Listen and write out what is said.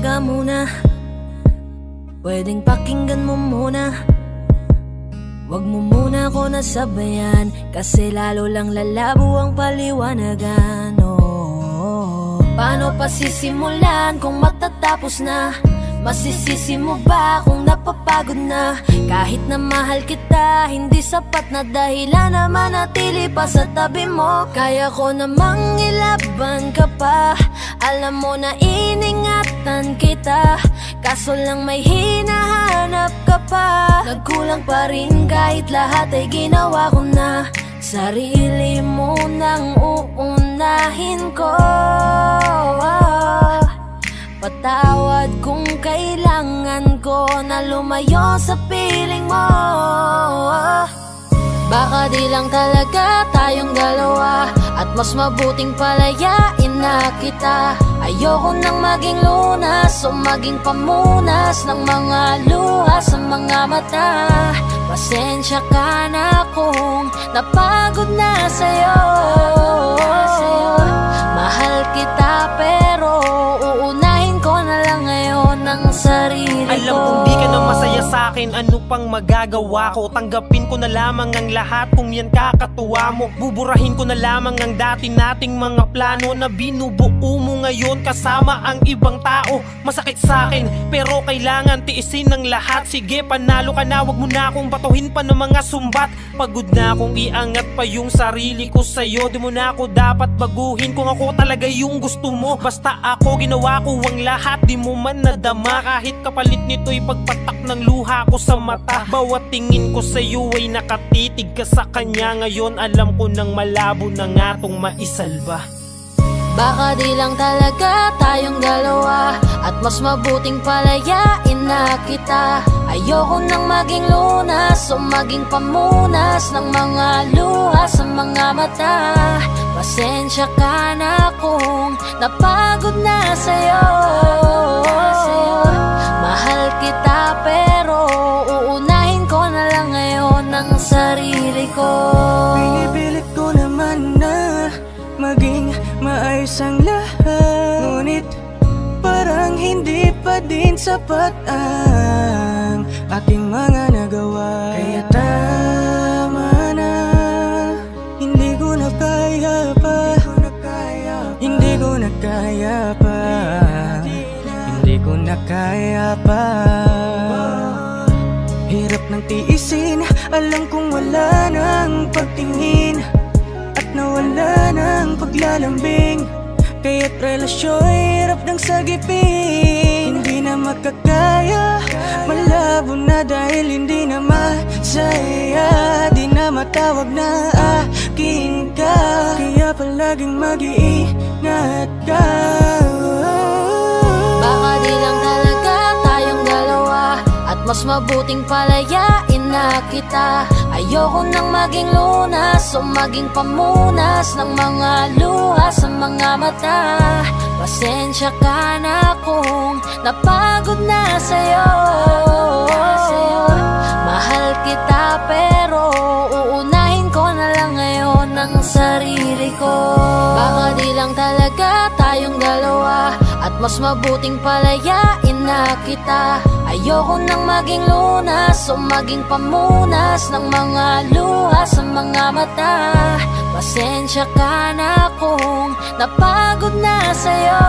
teka muna, pwedeng pakinggan mo muna. Wag mo muna ako nasabayan, kasi lalo lang lalabo ang paliwanagan. Paano pa sisimulan kung matatapos na? Masisisi mo ba kung napapagod na? Kahit na mahal kita, hindi sapat na dahilan na manatili pa sa tabi mo. Kaya ko namang ilaban ka pa, alam mo na iningatan kita, kaso lang may hinahanap ka pa. Nagkulang pa rin kahit lahat ay ginawa ko na. Sarili mo nang uunahin ko. Patawad kung kailangan ko na lumayo sa piling mo. Baka di lang talaga tayong dalawa, at mas mabuting palayain na kita. Ayoko nang maging lunas o maging pamunas ng mga luha sa mga mata. Pasensya ka na kung napagod na sa'yo. Mahal kita pero uunahin ko na lang ngayon ang sarili ko. Alam kong di ka na masaya sa'kin, ano pang magagawa ko? Tanggapin ko na lamang ang lahat kung yan kakatuwa mo. Buburahin ko na lamang ang dati nating mga plano na binubuo mo ngayon kasama ang ibang tao. Masakit sa'kin pero kailangan tiisin ng lahat. Sige, panalo ka na, wag mo na akong batuhin pa ng mga sumbat. Pagod na akong iangat pa yung sarili ko sa'yo. Di mo na ako dapat baguhin kung ako talaga yung gusto mo. Basta ako ginawa ko ang lahat, di mo man nadama. Kahit kapalit nito'y pagpatak ng luha ko sa mata. Bawat tingin ko sa'yo ay nakatitig ka sa kanya. Ngayon alam ko nang malabo na nga tong maisalba. Baka di lang talaga tayong dalawa, at mas mabuting palayain na kita. Ayoko nang maging lunas o maging pamunas ng mga luha sa mga mata. Pasensya ka na kung napagod na sa'yo. Mahal kita pero uunahin ko na lang ngayon ang sarili ko. Pinipilit ko naman na maging maayos ang lahat, ngunit parang hindi pa din sapat ang ating mga nagawa. Kaya tama na, hindi ko na kaya pa, hindi ko na kaya pa, hindi ko na kaya pa. Hirap ng tiisin, alam kong wala nang pagtingin at nawala ng paglalambing. Kaya't relasyo'y hirap ng sagipin. Hindi na makakaya, malabo na dahil hindi na masaya. Di na matawag na akin ka, kaya palaging mag-iingat ka. Baka di lang talaga tayong dalawa, at mas mabuting palayain na kita. Ayoko nang maging lunas o maging pamunas ng mga luha sa mga mata. Pasensya ka na kung napagod na sa'yo. Mahal kita pero uunahin ko na lang ngayon ang sarili ko. Baka di lang talaga tayong dalawa, at mas mabuting palayain na kita. Ayoko nang maging lunas o maging pamunas ng mga luha sa mga mata. Pasensya ka na kung napagod na sa'yo.